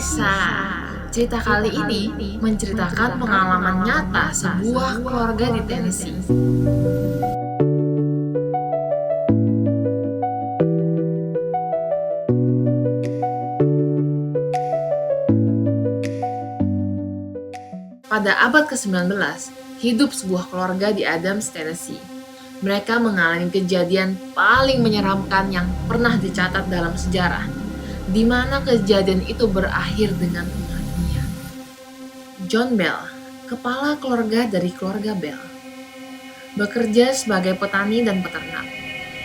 bisa. Cerita kali ini menceritakan pengalaman nyata sebuah keluarga di Tennessee. Pada abad ke-19, hidup sebuah keluarga di Adams, Tennessee. Mereka mengalami kejadian paling menyeramkan yang pernah dicatat dalam sejarah, di mana kejadian itu berakhir dengan kematian. John Bell, kepala keluarga dari keluarga Bell, bekerja sebagai petani dan peternak.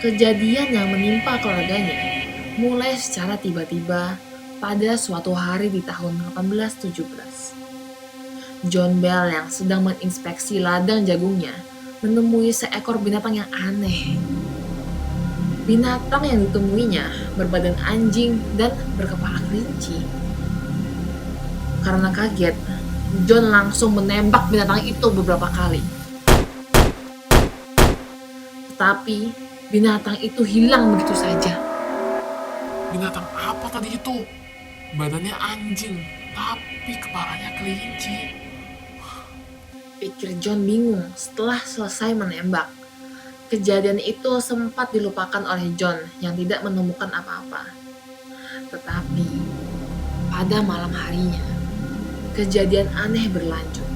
Kejadian yang menimpa keluarganya mulai secara tiba-tiba pada suatu hari di tahun 1817. John Bell yang sedang menginspeksi ladang jagungnya menemui seekor binatang yang aneh. Binatang yang ditemuinya berbadan anjing dan berkepala kelinci. Karena kaget, John langsung menembak binatang itu beberapa kali. Tetapi binatang itu hilang begitu saja. Binatang apa tadi itu? Badannya anjing, tapi kepalanya kelinci. Pikir John bingung setelah selesai menembak. Kejadian itu sempat dilupakan oleh John yang tidak menemukan apa-apa. Tetapi pada malam harinya, kejadian aneh berlanjut.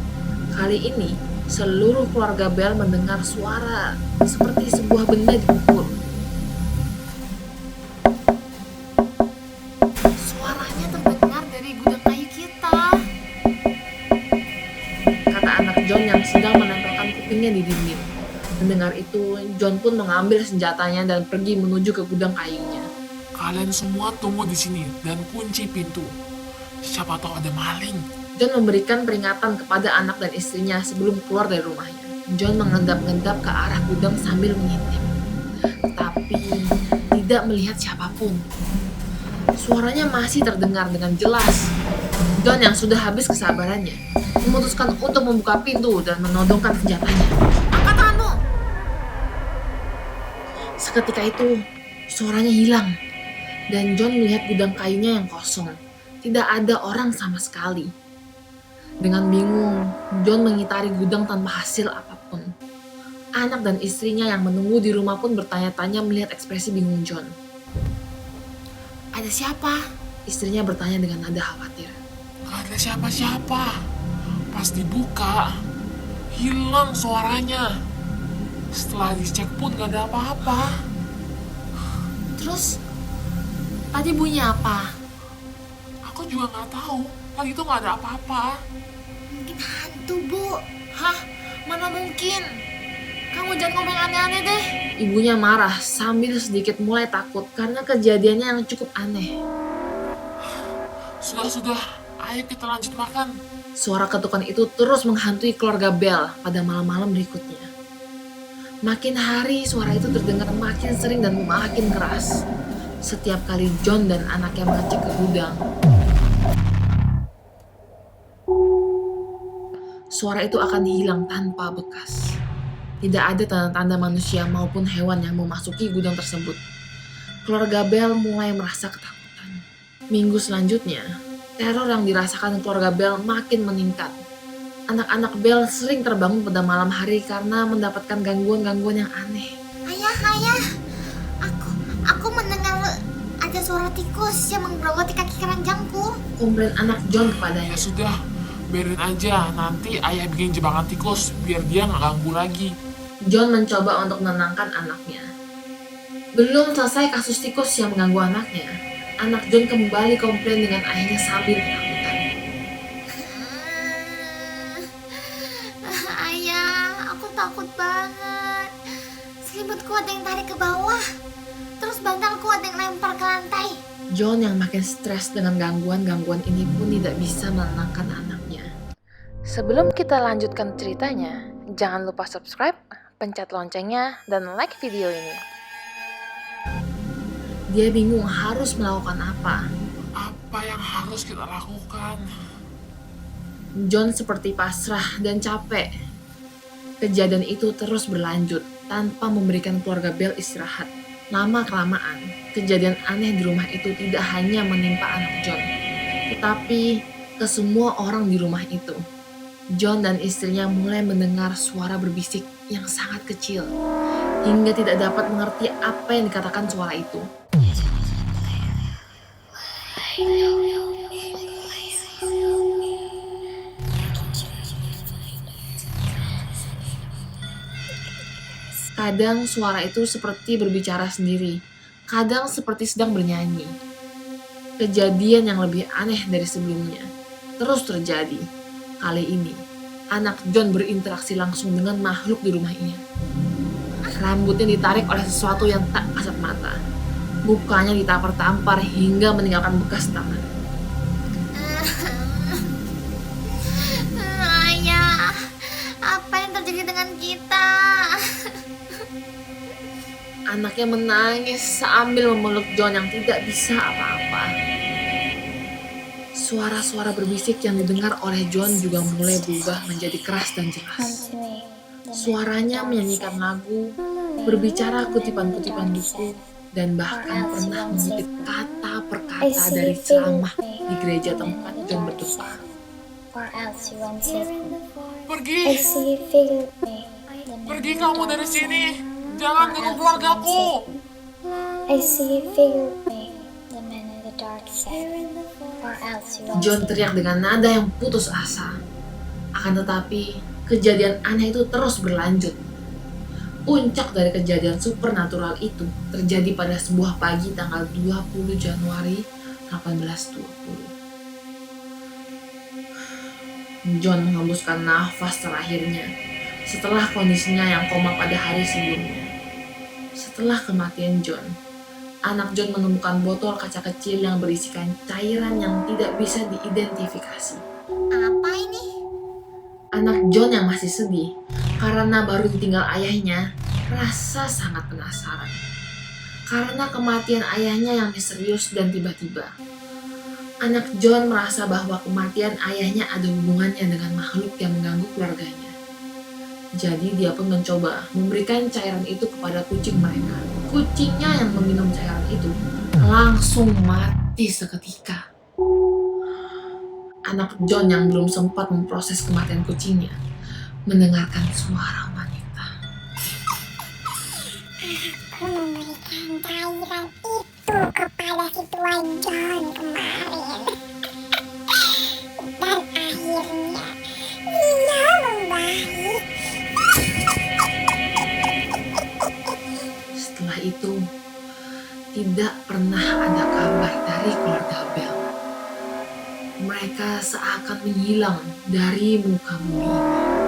Kali ini, seluruh keluarga Bell mendengar suara seperti sebuah benda dipukul. Suaranya terdengar dari gudang kayu kita, kata anak John yang sedang menempelkan kupingnya di dinding. Mendengar itu, John pun mengambil senjatanya dan pergi menuju ke gudang kayunya. Kalian semua tunggu di sini dan kunci pintu. Siapa tahu ada maling. John memberikan peringatan kepada anak dan istrinya sebelum keluar dari rumahnya. John mengendap-endap ke arah gudang sambil mengintip, tapi tidak melihat siapapun. Suaranya masih terdengar dengan jelas. John yang sudah habis kesabarannya memutuskan untuk membuka pintu dan menodongkan senjatanya. Angkat tanganmu! Seketika itu, suaranya hilang dan John melihat gudang kayunya yang kosong. Tidak ada orang sama sekali. Dengan bingung, John mengitari gudang tanpa hasil apapun. Anak dan istrinya yang menunggu di rumah pun bertanya-tanya melihat ekspresi bingung John. Ada siapa? Istrinya bertanya dengan nada khawatir. Gak ada siapa-siapa. Pas dibuka, hilang suaranya. Setelah dicek pun gak ada apa-apa. Terus, tadi bunyi apa? Aku juga gak tahu. Tadi itu gak ada apa-apa. Mungkin hantu, Bu. Hah? Mana mungkin? Kamu jangan ngomong aneh-aneh deh. Ibunya marah sambil sedikit mulai takut karena kejadiannya yang cukup aneh. Sudah, ayo kita lanjut makan. Suara ketukan itu terus menghantui keluarga Bell pada malam-malam berikutnya. Makin hari suara itu terdengar makin sering dan makin keras. Setiap kali John dan anaknya mengecek ke gudang, suara itu akan hilang tanpa bekas. Tidak ada tanda-tanda manusia maupun hewan yang memasuki gudang tersebut. Keluarga Bell mulai merasa ketakutan. Minggu selanjutnya, teror yang dirasakan keluarga Bell makin meningkat. Anak-anak Bell sering terbangun pada malam hari karena mendapatkan gangguan-gangguan yang aneh. Ayah, aku mendengar ada suara tikus yang menggerogoti kaki keranjangku. Komplain anak John kepadanya. Ya sudah, biarin aja. Nanti ayah bikin jebakan tikus biar dia gak ganggu lagi. John mencoba untuk menenangkan anaknya. Belum selesai kasus tikus yang mengganggu anaknya, anak John kembali komplain dengan ayahnya sambil ketakutan. Ayah, aku takut banget. Selimutku ada yang tarik ke bawah. Terus bantalku ada yang lempar ke lantai. John yang makin stres dengan gangguan-gangguan ini pun tidak bisa menenangkan anaknya. Sebelum kita lanjutkan ceritanya, jangan lupa subscribe, pencet loncengnya, dan like video ini. Dia bingung harus melakukan apa. Apa yang harus kita lakukan? John seperti pasrah dan capek. Kejadian itu terus berlanjut tanpa memberikan keluarga Bell istirahat. Lama-kelamaan, kejadian aneh di rumah itu tidak hanya menimpa anak John, Tetapi ke semua orang di rumah itu, John dan istrinya mulai mendengar suara berbisik yang sangat kecil, hingga tidak dapat mengerti apa yang dikatakan suara itu. Kadang suara itu seperti berbicara sendiri, kadang seperti sedang bernyanyi. Kejadian yang lebih aneh dari sebelumnya terus terjadi. Kali ini, anak John berinteraksi langsung dengan makhluk di rumahnya. Rambutnya ditarik oleh sesuatu yang tak kasat mata. Mukanya ditampar-tampar hingga meninggalkan bekas tangan. Ayah, apa yang terjadi dengan kita? Anaknya menangis sambil memeluk John yang tidak bisa apa-apa. Suara-suara berbisik yang didengar oleh John juga mulai berubah menjadi keras dan jelas. Suaranya menyanyikan lagu, berbicara kutipan-kutipan buku, dan bahkan pernah mengutip kata per kata dari ceramah di gereja tempat John berdoa. Or else you won't save me. I Pergi! see you figure me. Pergi kamu dari sini! Jangan ganggu keluargaku! I see you figure me. The man in the dark said. Or else you won't John save me. teriak dengan nada yang putus asa. Akan tetapi, kejadian aneh itu terus berlanjut. Puncak dari kejadian supernatural itu terjadi pada sebuah pagi tanggal 20 Januari 1820. John menghembuskan nafas terakhirnya setelah kondisinya yang koma pada hari sebelumnya. Setelah kematian John, anak John menemukan botol kaca kecil yang berisikan cairan yang tidak bisa diidentifikasi. Apa ini? Anak John yang masih sedih karena baru ditinggal ayahnya rasa sangat penasaran. Karena kematian ayahnya yang misterius dan tiba-tiba. Anak John merasa bahwa kematian ayahnya ada hubungannya dengan makhluk yang mengganggu keluarganya. Jadi dia pun mencoba memberikan cairan itu kepada kucing mereka. Kucingnya yang meminum cairan itu langsung mati seketika. Anak John yang belum sempat memproses kematian kucingnya mendengarkan suara wanita. Aku memberikan cairan itu kepada si Tuan John kemarin. Dan akhirnya dia membaik. Setelah itu, tidak pernah ada kabar dari keluarga Bell. Mereka seakan menghilang dari muka bumi.